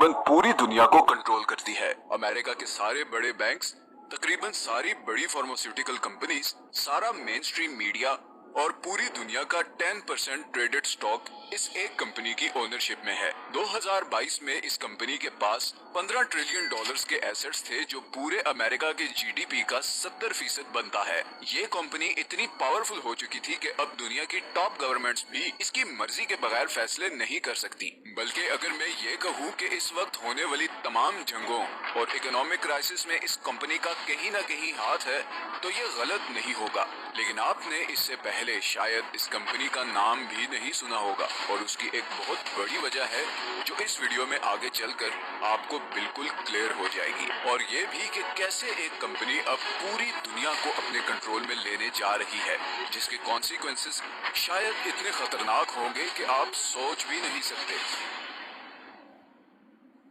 तकरीबन पूरी दुनिया को कंट्रोल करती है। अमेरिका के सारे बड़े बैंक्स, तकरीबन सारी बड़ी फार्मास्यूटिकल कंपनीज, सारा मेन स्ट्रीम मीडिया और पूरी दुनिया का 10% ट्रेडेड स्टॉक इस एक कंपनी की ओनरशिप में है। 2022 में इस कंपनी के पास $15 ट्रिलियन के एसेट्स थे, जो पूरे अमेरिका के जीडीपी का 70% बनता है। ये कंपनी इतनी पावरफुल हो चुकी थी कि अब दुनिया की टॉप गवर्नमेंट्स भी इसकी मर्जी के बगैर फैसले नहीं कर सकती। बल्कि अगर मैं ये कहूँ कि इस वक्त होने वाली तमाम जंगों और इकोनॉमिक क्राइसिस में इस कंपनी का कहीं ना कहीं हाथ है, तो ये गलत नहीं होगा। लेकिन आपने इससे पहले शायद इस कंपनी का नाम भी नहीं सुना होगा, और उसकी एक बहुत बड़ी वजह है जो इस वीडियो में आगे चलकर आपको बिल्कुल क्लियर हो जाएगी। और ये भी कि कैसे एक कंपनी अब पूरी दुनिया को अपने कंट्रोल में लेने जा रही है, जिसके कॉन्सिक्वेंसेस शायद इतने खतरनाक होंगे कि आप सोच भी नहीं सकते।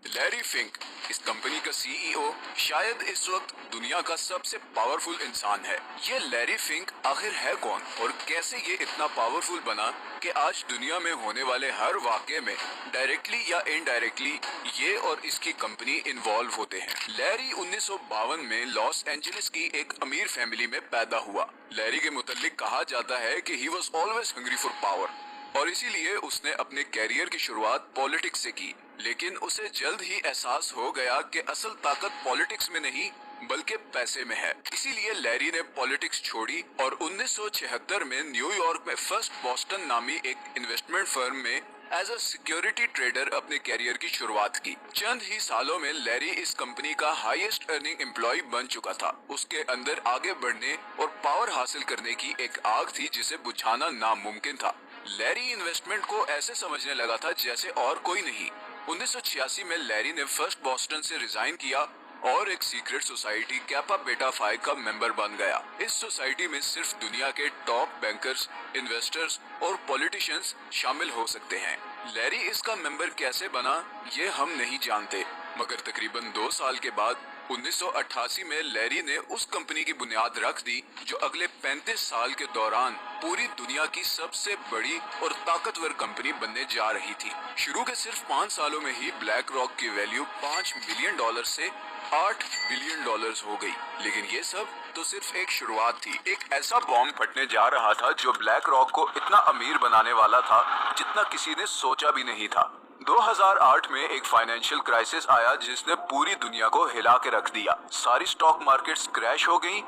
लैरी फिंक, इस कंपनी का सीईओ, शायद इस वक्त दुनिया का सबसे पावरफुल इंसान है। ये लैरी फिंक आखिर है कौन और कैसे ये इतना पावरफुल बना कि आज दुनिया में होने वाले हर वाक़े में डायरेक्टली या इनडायरेक्टली ये और इसकी कंपनी इन्वॉल्व होते हैं। लैरी 1952 में लॉस एंजलिस की एक अमीर फैमिली में पैदा हुआ। लैरी के मुतालिक कहा जाता है कि he was always hungry for power, और इसीलिए उसने अपने कैरियर की शुरुआत पॉलिटिक्स से की। लेकिन उसे जल्द ही एहसास हो गया कि असल ताकत पॉलिटिक्स में नहीं बल्कि पैसे में है। इसीलिए लैरी ने पॉलिटिक्स छोड़ी और 1976 में न्यूयॉर्क में फर्स्ट बॉस्टन नामी एक इन्वेस्टमेंट फर्म में एज अ सिक्योरिटी ट्रेडर अपने कैरियर की शुरुआत की। चंद ही सालों में लैरी इस कंपनी का हाईएस्ट अर्निंग एम्प्लॉय बन चुका था। उसके अंदर आगे बढ़ने और पावर हासिल करने की एक आग थी जिसे बुझाना नामुमकिन था। लैरी इन्वेस्टमेंट को ऐसे समझने लगा था जैसे और कोई नहीं। 1986 में लैरी ने फर्स्ट बॉस्टन से रिजाइन किया और एक सीक्रेट सोसाइटी कैपा बेटा फाई का मेंबर बन गया। इस सोसाइटी में सिर्फ दुनिया के टॉप बैंकर्स, इन्वेस्टर्स और पॉलिटिशियंस शामिल हो सकते हैं। लैरी इसका मेंबर कैसे बना ये हम नहीं जानते, मगर तकरीबन 2 साल के बाद 1988 में लैरी ने उस कंपनी की बुनियाद रख दी जो अगले 35 साल के दौरान पूरी दुनिया की सबसे बड़ी और ताकतवर कंपनी बनने जा रही थी। शुरू के सिर्फ 5 सालों में ही ब्लैक रॉक की वैल्यू $5 बिलियन से $8 बिलियन हो गई। लेकिन ये सब तो सिर्फ एक शुरुआत थी। एक ऐसा बॉम्ब फटने जा रहा था जो ब्लैक रॉक को इतना अमीर बनाने वाला था जितना किसी ने सोचा भी नहीं था। 2008 में एक फाइनेंशियल क्राइसिस आया जिसने पूरी दुनिया को हिला के रख दिया। सारी स्टॉक मार्केट्स क्रैश हो गई,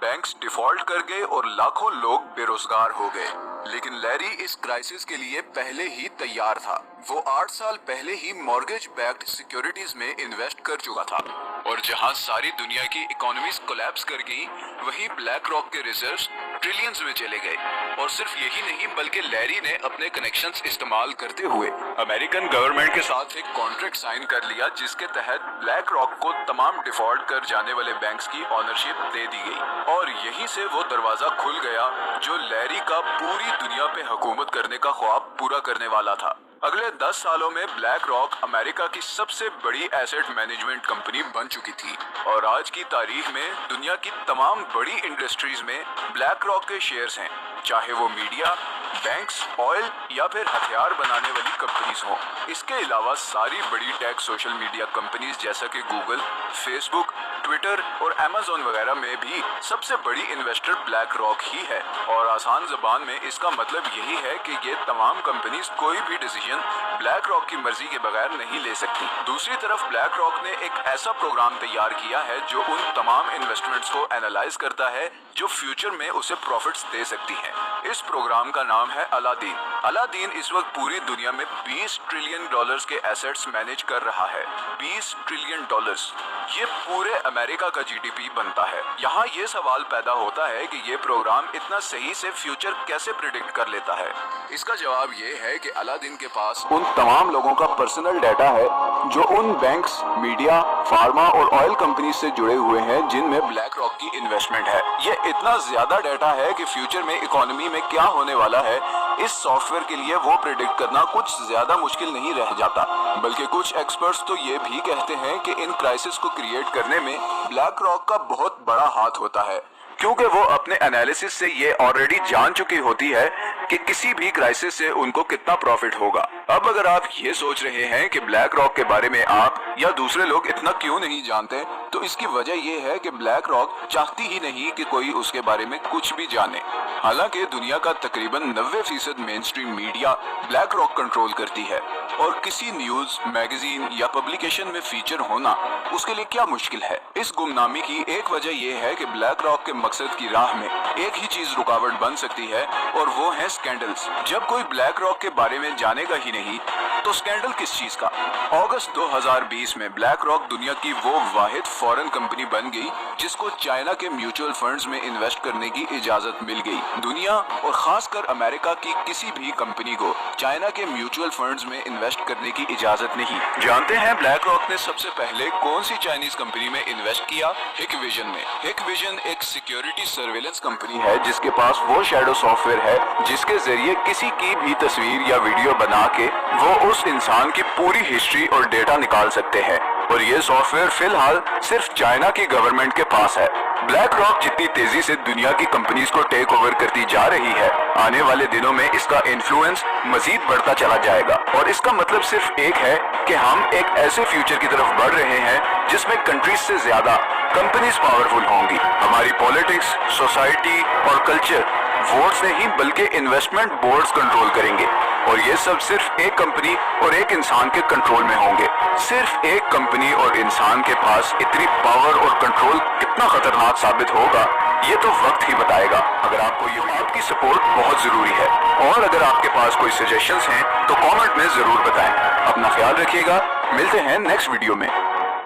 बैंक्स डिफॉल्ट कर गए और लाखों लोग बेरोजगार हो गए। लेकिन लैरी इस क्राइसिस के लिए पहले ही तैयार था। वो 8 साल पहले ही मॉर्गेज बैक्ड सिक्योरिटीज में इन्वेस्ट कर चुका था, और जहां सारी दुनिया की इकोनॉमीज कोलैप्स कर गई, वहीं ब्लैक रॉक के रिजर्व्स ट्रिलियंस में चले गए। और सिर्फ यही नहीं बल्कि लैरी ने अपने कनेक्शंस इस्तेमाल करते हुए अमेरिकन गवर्नमेंट के साथ एक कॉन्ट्रैक्ट साइन कर लिया, जिसके तहत ब्लैक रॉक को तमाम डिफॉल्ट कर जाने वाले बैंक्स की ओनरशिप दे दी गई। और यहीं से वो दरवाजा खुल गया जो लैरी का पूरी दुनिया पे हुकूमत करने का ख्वाब पूरा करने वाला था। अगले 10 सालों में ब्लैक रॉक अमेरिका की सबसे बड़ी एसेट मैनेजमेंट कंपनी बन चुकी थी, और आज की तारीख में दुनिया की तमाम बड़ी इंडस्ट्रीज में ब्लैक रॉक के शेयर्स हैं, चाहे वो मीडिया, बैंक्स, ऑयल या फिर हथियार बनाने वाली कंपनीज हों। इसके अलावा सारी बड़ी टेक सोशल मीडिया कंपनीज जैसा कि गूगल, फेसबुक, ट्विटर और अमेज़न वगैरह में भी सबसे बड़ी इन्वेस्टर ब्लैक रॉक ही है। और आसान ज़बान में इसका मतलब यही है कि ये तमाम कंपनीज कोई भी डिसीजन ब्लैक रॉक की मर्जी के बगैर नहीं ले सकती। दूसरी तरफ ब्लैक रॉक ने एक ऐसा प्रोग्राम तैयार किया है जो उन तमाम इन्वेस्टमेंट्स को एनालाइज करता है जो फ्यूचर में उसे प्रॉफिट्स दे सकती हैं। इस प्रोग्राम का नाम है अलादीन। अलादीन इस वक्त पूरी दुनिया में $20 ट्रिलियन के एसेट्स मैनेज कर रहा है। $20 ट्रिलियन, ये पूरे अमेरिका का जीडीपी बनता है। यहाँ ये सवाल पैदा होता है कि ये प्रोग्राम इतना सही से फ्यूचर कैसे प्रिडिक्ट कर लेता है। इसका जवाब ये है कि अलादीन के पास उन तमाम लोगों का पर्सनल डाटा है जो उन बैंक्स, मीडिया, फार्मा और ऑयल कंपनी से जुड़े हुए हैं जिनमें ब्लैक रॉक की इन्वेस्टमेंट है। ये इतना ज्यादा डाटा है कि फ्यूचर में इकोनॉमी में क्या होने वाला है, इस सॉफ्टवेयर के लिए वो प्रिडिक्ट करना कुछ ज्यादा मुश्किल नहीं रह जाता। बल्कि कुछ एक्सपर्ट्स तो ये भी कहते हैं कि इन क्राइसिस को क्रिएट करने में ब्लैक रॉक का बहुत बड़ा हाथ होता है, क्योंकि वो अपने एनालिसिस से ये ऑलरेडी जान चुकी होती है कि किसी भी क्राइसिस से उनको कितना प्रॉफिट होगा। अब अगर आप ये सोच रहे हैं कि ब्लैक रॉक के बारे में आप या दूसरे लोग इतना क्यों नहीं जानते, तो इसकी वजह ये है कि ब्लैक रॉक चाहती ही नहीं कि कोई उसके बारे में कुछ भी जाने। हालांकि दुनिया का तकरीबन 90% main stream media black rock control करती है, और किसी न्यूज, मैगजीन या पब्लिकेशन में फीचर होना उसके लिए क्या मुश्किल है। इस गुमनामी की एक वजह यह है कि ब्लैक रॉक के मकसद की राह में एक ही चीज रुकावट बन सकती है, और वो है स्कैंडल्स। जब कोई ब्लैक रॉक के बारे में जानेगा ही नहीं तो स्कैंडल किस चीज का। अगस्त 2020 में ब्लैक रॉक दुनिया की वो वाहिद फॉरेन कंपनी बन गई जिसको चाइना के म्यूचुअल फंड्स में इन्वेस्ट करने की इजाजत मिल गई। दुनिया और खासकर अमेरिका की किसी भी कंपनी को चाइना के म्यूचुअल फंड्स में इन्वेस्ट करने की इजाजत नहीं। जानते हैं ब्लैक रॉक ने सबसे पहले कौन सी चाइनीज कंपनी में इन्वेस्ट किया? हिकविजन में। हिकविजन एक सिक्योरिटी सर्वेलेंस कंपनी है जिसके पास वो शैडो सॉफ्टवेयर है जिसके जरिए किसी की भी तस्वीर या वीडियो बना के वो उस इंसान की पूरी हिस्ट्री और डेटा निकाल सकते हैं, और ये सॉफ्टवेयर फिलहाल सिर्फ चाइना की गवर्नमेंट के पास है। ब्लैक रॉक जितनी तेजी से दुनिया की कंपनीज को टेक ओवर करती जा रही है, आने वाले दिनों में इसका इन्फ्लुएंस मजीद बढ़ता चला जाएगा, और इसका मतलब सिर्फ एक है कि हम एक ऐसे फ्यूचर की तरफ बढ़ रहे हैं जिसमें कंट्रीज से ज्यादा कंपनीज पावरफुल होंगी। हमारी पॉलिटिक्स, सोसाइटी और कल्चर वोट्स नहीं बल्कि इन्वेस्टमेंट बोर्ड्स कंट्रोल करेंगे, और ये सब सिर्फ एक कंपनी और एक इंसान के कंट्रोल में होंगे। सिर्फ एक कंपनी और इंसान के पास इतनी पावर और कंट्रोल कितना खतरनाक साबित होगा ये तो वक्त ही बताएगा। अगर आपको ये आपकी सपोर्ट बहुत जरूरी है, और अगर आपके पास कोई सजेशंस हैं तो कमेंट में जरूर बताएं। अपना ख्याल रखिएगा, मिलते हैं नेक्स्ट वीडियो में।